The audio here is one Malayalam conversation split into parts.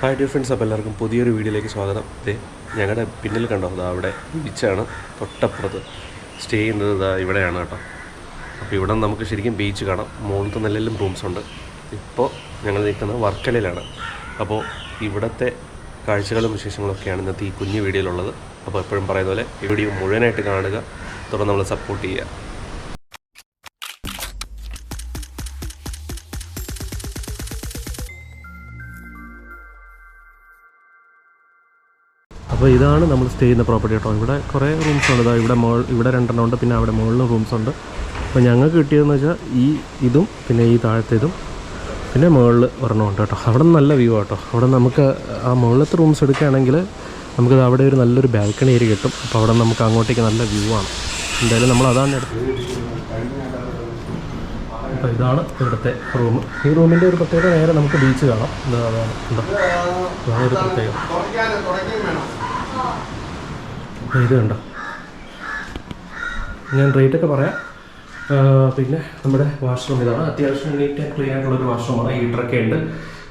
ഹായ് ഡിയർ ഫ്രണ്ട്സ്, അപ്പോൾ എല്ലാവർക്കും പുതിയൊരു വീഡിയോയിലേക്ക് സ്വാഗതം. ഞങ്ങളുടെ പിന്നിൽ കണ്ടോ, അവിടെ ബീച്ചാണ്. തൊട്ടപ്പുറത്ത് സ്റ്റേ ചെയ്യുന്നത് ഇവിടെയാണ് കേട്ടോ. അപ്പോൾ ഇവിടെ നമുക്ക് ശരിക്കും ബീച്ച് കാണാം. മുകളിലത്തെ നിലയിലും റൂംസ് ഉണ്ട്. ഇപ്പോൾ ഞങ്ങൾ നിൽക്കുന്നത് വർക്കലയിലാണ്. അപ്പോൾ ഇവിടുത്തെ കാഴ്ചകളും വിശേഷങ്ങളൊക്കെയാണ് ഇന്നത്തെ ഈ കുഞ്ഞു വീഡിയോയിലുള്ളത്. അപ്പോൾ എപ്പോഴും പറയുന്ന പോലെ ഈ വീഡിയോ മുഴുവനായിട്ട് കാണുക, തുടർന്ന് നമ്മൾ സപ്പോർട്ട് ചെയ്യുക. അപ്പോൾ ഇതാണ് നമ്മൾ സ്റ്റേ ചെയ്യുന്ന പ്രോപ്പർട്ടി കേട്ടോ. ഇവിടെ കുറേ റൂംസ് ഉണ്ട്. ഇവിടെ രണ്ടെണ്ണം ഉണ്ട്, പിന്നെ അവിടെ മുകളിലും റൂംസ് ഉണ്ട്. അപ്പോൾ ഞങ്ങൾക്ക് കിട്ടിയതെന്ന് വെച്ചാൽ ഇതും പിന്നെ ഈ താഴത്തേതും പിന്നെ മുകളിൽ ഒരെണ്ണം ഉണ്ട് കേട്ടോ. അവിടെ നല്ല വ്യൂ കേട്ടോ. അവിടെ നമുക്ക് ആ മുകളിലത്തെ റൂംസ് എടുക്കുകയാണെങ്കിൽ നമുക്കത് അവിടെ ഒരു നല്ലൊരു ബാൽക്കണി ഏരിയ കിട്ടും. അപ്പോൾ അവിടെ നമുക്ക് അങ്ങോട്ടേക്ക് നല്ല വ്യൂ ആണ്. എന്തായാലും നമ്മൾ അതാണ് എടുത്തത്. അപ്പോൾ ഇതാണ് ഇവിടുത്തെ റൂം. ഈ റൂമിൻ്റെ ഒരു പ്രത്യേകത നേരെ നമുക്ക് ബീച്ച് കാണാം. അതാണ് ഒരു പ്രത്യേകത. ഇത് കണ്ടോ, ഞാൻ റേറ്റൊക്കെ പറയാം. പിന്നെ നമ്മുടെ വാഷ്റൂം ഇതാണ്. അത്യാവശ്യം നീറ്റ് ആൻഡ് ക്ലീൻ ആയിട്ടുള്ളൊരു വാഷ്റൂമാണ്. ഹീറ്ററൊക്കെ ഉണ്ട്.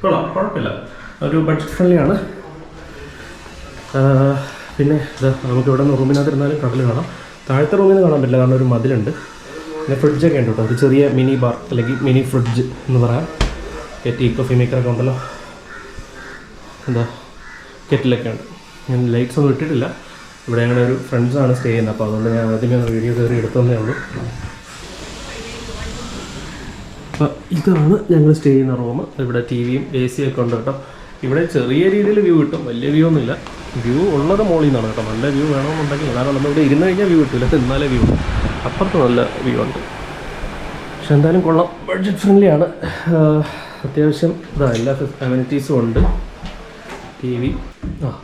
കുഴപ്പമില്ല, ഒരു ബഡ്ജറ്റ് ഫ്രണ്ട്ലിയാണ്. പിന്നെ ഇത് നമുക്ക് ഇവിടെ നിന്ന് റൂമിനകത്തിരുന്നാലും കടൽ കാണാം. താഴത്തെ റൂമിൽ നിന്ന് കാണാൻ പറ്റില്ല, കാരണം ഒരു മതിലുണ്ട്. പിന്നെ ഫ്രിഡ്ജൊക്കെ ഉണ്ട് കേട്ടോ. ഒരു ചെറിയ മിനി ബാർ അല്ലെങ്കിൽ മിനി ഫ്രിഡ്ജ് എന്ന് പറയാം. ടീ കോഫി മേക്കറൊക്കെ ഉണ്ടല്ലോ. എന്താ കെറ്റിലൊക്കെ ഉണ്ട്. ഞാൻ ലൈറ്റ്സ് ഒന്നും ഇട്ടിട്ടില്ല. ഇവിടെ ഞങ്ങളുടെ ഒരു ഫ്രണ്ട്സാണ് സ്റ്റേ ചെയ്യുന്നത്. അപ്പോൾ അതുകൊണ്ട് ഞാൻ ആദ്യമേ വീഡിയോ കയറി എടുത്തതേ ഉള്ളൂ. അപ്പോൾ ഇതാണ് ഞങ്ങൾ സ്റ്റേ ചെയ്യുന്ന റൂം. ഇവിടെ ടി വിയും എ സി ഒക്കെ ഉണ്ട് കേട്ടോ. ഇവിടെ ചെറിയ രീതിയിൽ വ്യൂ കിട്ടും, വലിയ വ്യൂ ഒന്നുമില്ല. വ്യൂ ഉള്ളത് മോളിൽ നിന്നാണ് കേട്ടോ. നല്ല വ്യൂ വേണമെന്നുണ്ടെങ്കിൽ, കാരണം നമ്മളിവിടെ ഇരുന്ന് കഴിഞ്ഞാൽ വ്യൂ കിട്ടില്ല, എന്നാലേ വ്യൂ ഉണ്ട്. അപ്പുറത്ത് നല്ല വ്യൂ ഉണ്ട്. പക്ഷെ എന്തായാലും കൊള്ളാം, ബഡ്ജറ്റ് ഫ്രണ്ട്ലിയാണ്. അത്യാവശ്യം എല്ലാ അമ്യൂണിറ്റീസും ഉണ്ട്. ടി വി,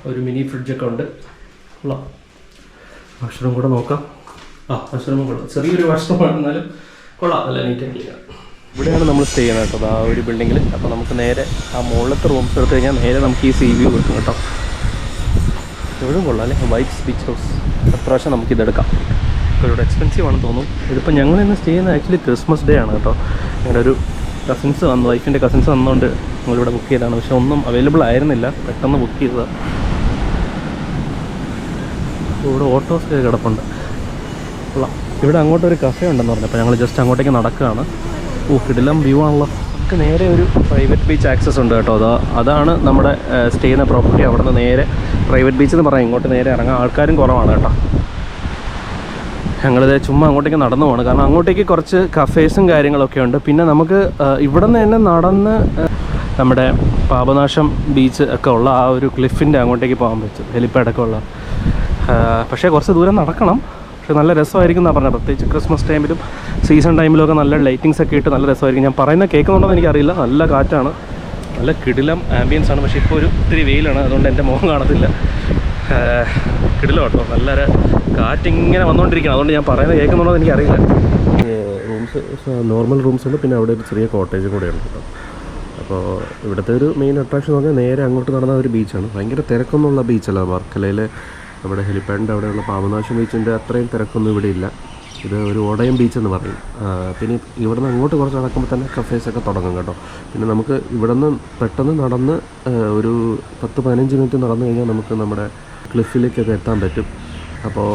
ഒരു മിനി ഫ്രിഡ്ജൊക്കെ ഉണ്ട്. കൊള്ളാം. വാഷ്റൂം കൂടെ നോക്കാം. വാഷ്റൂമും കൊള്ളാം. ചെറിയൊരു വാഷ്റൂമാണ്, എന്നാലും കൊള്ളാം, നല്ല നീറ്റ് ആൻഡ് ക്ലീൻ ആണ്. ഇവിടെയാണ് നമ്മൾ സ്റ്റേ ചെയ്യുന്നത് കേട്ടോ, ആ ഒരു ബിൽഡിങ്ങിൽ. അപ്പോൾ നമുക്ക് നേരെ ആ മുകളിലത്തെ റൂംസ് എടുത്തു കഴിഞ്ഞാൽ നേരെ നമുക്ക് ഈ സീ വ്യൂ കിട്ടും കേട്ടോ. ഇവിടെയും കൊള്ളാം അല്ലേ, വൈറ്റ്സ് ബീച്ച് ഹൗസ്. അപ്രാവശ്യം നമുക്കിതെടുക്കാം. ഇവിടെ എക്സ്പെൻസീവ് ആണെന്ന് തോന്നും. ഇതിപ്പോൾ ഞങ്ങൾ ഇന്ന് സ്റ്റേ ചെയ്യുന്നത് ആക്ച്വലി ക്രിസ്മസ് ഡേ ആണ് കേട്ടോ. ഞങ്ങളുടെ ഒരു കസിൻസ് വന്നു, വൈഫിൻ്റെ കസിൻസ് വന്നുകൊണ്ട് ഞങ്ങളിവിടെ ബുക്ക് ചെയ്തതാണ്. പക്ഷെ ഒന്നും അവൈലബിൾ ആയിരുന്നില്ല, പെട്ടെന്ന് ബുക്ക് ചെയ്തതാണ്. ഇവിടെ ഓട്ടോസ് കിടപ്പുണ്ട്. കൊള്ളാം. ഇവിടെ അങ്ങോട്ടൊരു കഫേ ഉണ്ടെന്ന് പറഞ്ഞു. അപ്പോൾ ഞങ്ങൾ ജസ്റ്റ് അങ്ങോട്ടേക്ക് നടക്കുകയാണ്. കിടിലം വ്യൂ ആണല്ലോ. നമുക്ക് നേരെ ഒരു പ്രൈവറ്റ് ബീച്ച് ആക്സസ് ഉണ്ട് കേട്ടോ. അതാണ് നമ്മുടെ സ്റ്റേ ചെയ്യുന്ന പ്രോപ്പർട്ടി. അവിടെ നിന്ന് നേരെ പ്രൈവറ്റ് ബീച്ച് എന്ന് പറയാം. ഇങ്ങോട്ട് നേരെ ഇറങ്ങാൻ ആൾക്കാരും കുറവാണ് കേട്ടോ. ഞങ്ങളിത് ചുമ്മാ അങ്ങോട്ടേക്ക് നടന്നു പോകണം, കാരണം അങ്ങോട്ടേക്ക് കുറച്ച് കഫേസും കാര്യങ്ങളൊക്കെ ഉണ്ട്. പിന്നെ നമുക്ക് ഇവിടെ നിന്ന് തന്നെ നടന്ന് നമ്മുടെ പാപനാശം ബീച്ച് ഒക്കെ ഉള്ള ആ ഒരു ക്ലിഫിൻ്റെ അങ്ങോട്ടേക്ക് പോകാൻ പറ്റും, ഹെലിപ്പാഡൊക്കെ ഉള്ള. പക്ഷേ കുറച്ച് ദൂരം നടക്കണം. പക്ഷേ നല്ല രസമായിരിക്കും എന്നാണ് പറഞ്ഞത്. പ്രത്യേകിച്ച് ക്രിസ്മസ് ടൈമിലും സീസൺ ടൈമിലൊക്കെ നല്ല ലൈറ്റിങ്സ് ഒക്കെ ഇട്ട് നല്ല രസമായിരിക്കും. ഞാൻ പറയുന്ന കേൾക്കുന്നുണ്ടോ എന്ന് എനിക്കറിയില്ല. നല്ല കാറ്റാണ്, നല്ല കിടിലം ആംബിയൻസ് ആണ്. പക്ഷേ ഇപ്പോൾ ഒരു ഇത്തിരി വെയിലാണ്, അതുകൊണ്ട് എൻ്റെ മുഖം കാണത്തില്ല. കിടിലം കേട്ടോ, നല്ലൊരു കാറ്റിങ്ങനെ വന്നുകൊണ്ടിരിക്കണം. അതുകൊണ്ട് ഞാൻ പറയുന്നത് കേൾക്കുന്നുണ്ടോ എന്ന് എനിക്കറിയില്ല. റൂംസ് നോർമൽ റൂംസ് ഉണ്ട്, പിന്നെ അവിടെ ഒരു ചെറിയ കോട്ടേജും കൂടെ ഉണ്ട് കേട്ടോ. അപ്പോൾ ഇവിടുത്തെ ഒരു മെയിൻ അട്രാക്ഷൻ എന്ന് പറഞ്ഞാൽ നേരെ അങ്ങോട്ട് നടന്ന ഒരു ബീച്ചാണ്. ഭയങ്കര തിരക്കൊന്നുമുള്ള ബീച്ചല്ല. വർക്കലയിൽ നമ്മുടെ ഹെലിപ്പാഡിൻ്റെ അവിടെയുള്ള പാപനാശം ബീച്ചിൻ്റെ അത്രയും തിരക്കൊന്നും ഇവിടെ ഇല്ല. ഇത് ഒരു ഓടയം ബീച്ചെന്ന് പറയും. പിന്നെ ഇവിടെ നിന്ന് അങ്ങോട്ട് കുറച്ച് നടക്കുമ്പോൾ തന്നെ കഫേസൊക്കെ തുടങ്ങും കേട്ടോ. പിന്നെ നമുക്ക് ഇവിടെ നിന്ന് പെട്ടെന്ന് നടന്ന് ഒരു 10-15 മിനിറ്റ് നടന്നു കഴിഞ്ഞാൽ നമുക്ക് നമ്മുടെ ക്ലിഫിലേക്കൊക്കെ എത്താൻ പറ്റും. അപ്പോൾ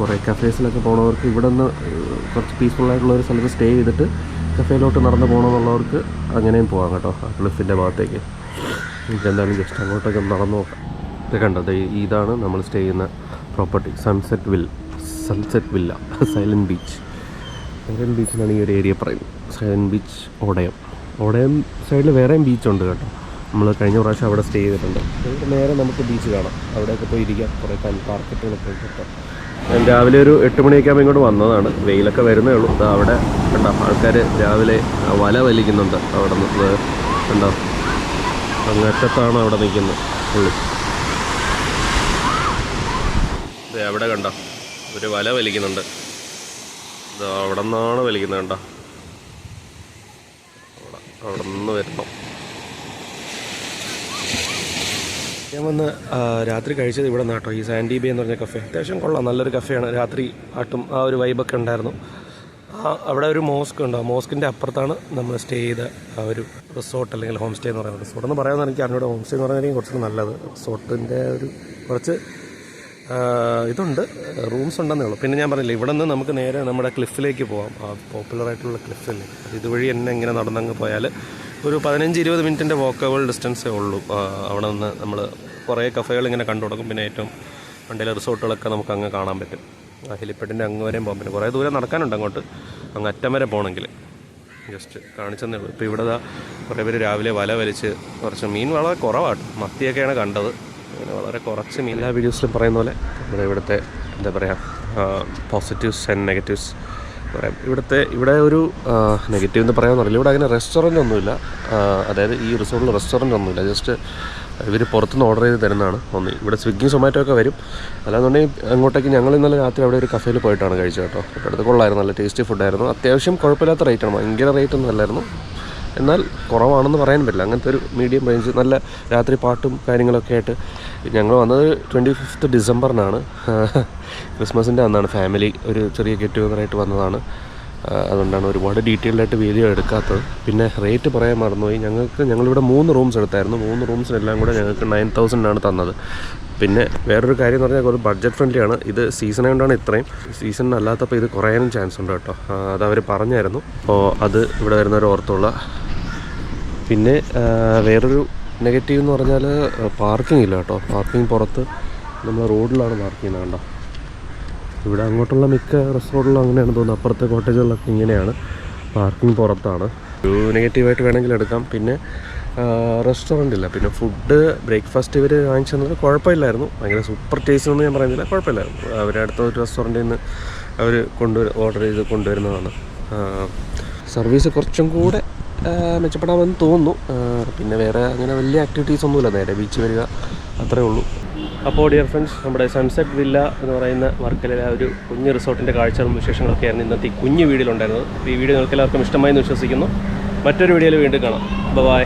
കുറേ കഫേസിലൊക്കെ പോകണവർക്ക് ഇവിടെ നിന്ന് കുറച്ച് പീസ്ഫുള്ളായിട്ടുള്ളൊരു സ്ഥലത്ത് സ്റ്റേ ചെയ്തിട്ട് കഫേയിലോട്ട് നടന്ന് പോകണമെന്നുള്ളവർക്ക് അങ്ങനെയും പോകാം കേട്ടോ, ആ ക്ലിഫിൻ്റെ ഭാഗത്തേക്ക്. എന്തായാലും ജസ്റ്റ് അങ്ങോട്ടൊക്കെ നടന്നു നോക്കാം. ഇത് കണ്ടത് ഇതാണ് നമ്മൾ സ്റ്റേ ചെയ്യുന്ന property. Sunset villa silent beach എന്നാണ് ഈ ഒരു ഏരിയ പറയുന്നത്. സൈലൻറ്റ് ബീച്ച് ഓടയം സൈഡിൽ വേറെയും ബീച്ചുണ്ട് കേട്ടോ. നമ്മൾ കഴിഞ്ഞ പ്രാവശ്യം അവിടെ സ്റ്റേ ചെയ്തിട്ടുണ്ട്. നേരെ നമുക്ക് ബീച്ച് കാണാം. അവിടെയൊക്കെ പോയി ഇരിക്കാം. കുറേ പാർക്കറ്റുകളൊക്കെ കേട്ടോ. ഞാൻ രാവിലെ ഒരു 8 മണിയൊക്കെ ആകുമ്പോൾ ഇങ്ങോട്ട് വന്നതാണ്. വെയിലൊക്കെ വരുന്നേ ഉള്ളൂ. അവിടെ കണ്ടോ, ആൾക്കാർ രാവിലെ വല വലിക്കുന്നുണ്ട്. അവിടെ നിന്ന് കണ്ടോ, അങ്ങറ്റത്താണ് അവിടെ നിൽക്കുന്നത് പുള്ളി. അവിടെ കണ്ടോ, ഒരു വല വലിക്കുന്നുണ്ട്. ഇത് അവിടെ നിന്നാണ് വലിക്കുന്നത് കണ്ടോ, അവിടെ നിന്ന് വരണം. ഞാൻ വന്ന് രാത്രി കഴിച്ചത് ഇവിടെ നിന്ന് കേട്ടോ, ഈ സാൻഡി ബേ എന്ന് പറഞ്ഞ കഫേ. അത്യാവശ്യം കൊള്ളാം, നല്ലൊരു കഫേയാണ്. രാത്രി ആട്ടും ആ ഒരു വൈബൊക്കെ ഉണ്ടായിരുന്നു. അവിടെ ഒരു മോസ്ക് ഉണ്ട്. ആ മോസ്കിൻ്റെ അപ്പുറത്താണ് നമ്മൾ സ്റ്റേ ചെയ്ത ആ ഒരു റിസോർട്ട് അല്ലെങ്കിൽ ഹോം സ്റ്റേ എന്ന് പറയുന്നത്. റിസോർട്ട് എന്ന് പറയാമെന്ന് എനിക്ക് അറിഞ്ഞൂടെ. ഹോം സ്റ്റേ എന്ന് പറയുന്നത് കുറച്ച് നല്ലത്. റിസോർട്ടിൻ്റെ ഒരു കുറച്ച് ഇതുണ്ട്, റൂംസ് ഉണ്ടെന്നേ ഉള്ളൂ. പിന്നെ ഞാൻ പറഞ്ഞില്ല, ഇവിടെ നിന്ന് നമുക്ക് നേരെ നമ്മുടെ ക്ലിഫിലേക്ക് പോകാം. ആ പോപ്പുലറായിട്ടുള്ള ക്ലിഫില്ലേ, ഇതുവഴി തന്നെ ഇങ്ങനെ നടന്നങ്ങ് പോയാൽ ഒരു 15-20 മിനിറ്റിൻ്റെ വാക്കബിൾ ഡിസ്റ്റൻസേ ഉള്ളൂ. അവിടെ നിന്ന് നമ്മൾ കുറേ കഫേകൾ ഇങ്ങനെ കണ്ടു തുടങ്ങും. പിന്നെ ഏറ്റവും വണ്ടിയിലെ റിസോർട്ടുകളൊക്കെ നമുക്ക് അങ്ങ് കാണാൻ പറ്റും. ആ ഹെലിപ്പാഡിൻ്റെ അങ്ങ് വരെയും പോകാൻ പറ്റും. കുറേ ദൂരം നടക്കാനുണ്ട് അങ്ങോട്ട്, അങ്ങ് അറ്റം വരെ പോകണമെങ്കിൽ. ജസ്റ്റ് കാണിച്ചെന്നേ ഉള്ളൂ. ഇപ്പോൾ ഇവിടെ കുറേ പേര് രാവിലെ വല വലിച്ച് കുറച്ച് മീൻ വളരെ കുറവാണ്. മത്തിയൊക്കെയാണ് കണ്ടത്. അങ്ങനെ വളരെ കുറച്ച് മീൻ. എല്ലാ വീഡിയോസിലും പറയുന്ന പോലെ നമ്മുടെ ഇവിടുത്തെ എന്താ പറയുക, പോസിറ്റീവ്സ് ആൻഡ് നെഗറ്റീവ്സ് പറയാം. ഇവിടെ ഒരു നെഗറ്റീവ് എന്ന് പറയാമെന്ന് അറിയില്ല. ഇവിടെ അങ്ങനെ റെസ്റ്റോറൻ്റ് ഒന്നുമില്ല. അതായത് ഈ റിസോർട്ടിൽ റെസ്റ്റോറൻ്റ് ഒന്നുമില്ല. ജസ്റ്റ് ഇവർ പുറത്തുനിന്ന് ഓർഡർ ചെയ്ത് തരുന്നതാണ് ഒന്ന്. ഇവിടെ സ്വിഗ്ഗി സൊമാറ്റോ ഒക്കെ വരും. അല്ലാന്നുണ്ടെങ്കിൽ അങ്ങോട്ടേക്ക് ഞങ്ങൾ ഇന്നലെ രാത്രി അവിടെ ഒരു കഫേയിൽ പോയിട്ടാണ് കഴിച്ചത് കേട്ടോ. അടുത്ത് കൊള്ളായിരുന്നു, നല്ല ടേസ്റ്റി ഫുഡായിരുന്നു. അത്യാവശ്യം കുഴപ്പമില്ലാത്ത റേറ്റാണ്, ഭയങ്കര റേറ്റൊന്നും അല്ലായിരുന്നു. എന്നാൽ കുറവാണെന്ന് പറയാൻ പറ്റില്ല. അങ്ങനത്തെ ഒരു മീഡിയം റേഞ്ച്, നല്ല രാത്രി പാട്ടും കാര്യങ്ങളൊക്കെ ആയിട്ട്. ഞങ്ങൾ വന്നത് 25 ഡിസംബറിനാണ്, ക്രിസ്മസിൻ്റെ അന്നാണ്. ഫാമിലി ഒരു ചെറിയ ഗെറ്റ് ടുഗദറായിട്ട് വന്നതാണ്. അതുകൊണ്ടാണ് ഒരുപാട് ഡീറ്റെയിൽഡായിട്ട് വീഡിയോ എടുക്കാത്തത്. പിന്നെ റേറ്റ് പറയാൻ മറന്നുപോയി. ഞങ്ങളിവിടെ 3 റൂംസ് എടുത്തായിരുന്നു. 3 റൂംസിനെല്ലാം കൂടെ ഞങ്ങൾക്ക് 9,000 തന്നത്. പിന്നെ വേറൊരു കാര്യം എന്ന് പറഞ്ഞാൽ ഒരു ബഡ്ജറ്റ് ഫ്രണ്ട്ലി ആണ്. ഇത് സീസൺ കൊണ്ടാണ് ഇത്രയും. സീസണിനല്ലാത്തപ്പോൾ ഇത് കുറയാനും ചാൻസ് ഉണ്ട് കേട്ടോ. അതവർ പറഞ്ഞായിരുന്നു. അപ്പോൾ അത് ഇവിടെ വരുന്നവർ ഓർത്തുള്ള. പിന്നെ വേറൊരു നെഗറ്റീവ് എന്ന് പറഞ്ഞാൽ പാർക്കിംഗ് ഇല്ല കേട്ടോ. പാർക്കിംഗ് പുറത്ത് നമ്മൾ റോഡിലാണ് പാർക്ക് ചെയ്യുന്നത് കണ്ടോ. ഇവിടെ അങ്ങോട്ടുള്ള മിക്ക റെസ്റ്റോറൻറ്റിലും അങ്ങനെയാണ് തോന്നുന്നത്. അപ്പുറത്തെ കോട്ടേജുകളിലൊക്കെ ഇങ്ങനെയാണ്, പാർക്കിംഗ് പുറത്താണ്. ഒരു നെഗറ്റീവായിട്ട് വേണമെങ്കിൽ എടുക്കാം. പിന്നെ റെസ്റ്റോറൻ്റ് ഇല്ല. പിന്നെ ഫുഡ് ബ്രേക്ക്ഫാസ്റ്റ് ഇവർ വാങ്ങിച്ചു തന്നത് കുഴപ്പമില്ലായിരുന്നു. ഭയങ്കര സൂപ്പർ ടേസ്റ്റ് ഒന്നും ഞാൻ പറയുന്നില്ല, കുഴപ്പമില്ലായിരുന്നു. അവരുടെ അടുത്ത ഒരു റെസ്റ്റോറൻറ്റിൽ നിന്ന് അവർ ഓർഡർ ചെയ്ത് കൊണ്ടുവരുന്നതാണ്. സർവീസ് കുറച്ചും കൂടെ മെച്ചപ്പെടാമെന്ന് തോന്നുന്നു. പിന്നെ വേറെ അങ്ങനെ വലിയ ആക്ടിവിറ്റീസ് ഒന്നുമില്ല, നേരെ ബീച്ച് വരിക അത്രേ ഉള്ളൂ. അപ്പോൾ ഡിയർ ഫ്രണ്ട്സ്, നമ്മുടെ സൺസെറ്റ് വില്ല എന്ന് പറയുന്ന വർക്കലയിലെ ഒരു കുഞ്ഞ് റിസോർട്ടിൻ്റെ കാഴ്ചകളും വിശേഷങ്ങളൊക്കെ ആയിരുന്നു ഇന്നത്തെ ഈ കുഞ്ഞ് വീഡിയോയിലുണ്ടായിരുന്നത്. അപ്പോൾ ഈ വീഡിയോ നിങ്ങൾക്ക് എല്ലാവർക്കും ഇഷ്ടമായി എന്ന് വിശ്വസിക്കുന്നു. മറ്റൊരു വീഡിയോയിൽ വീണ്ടും കാണാം. ബൈ.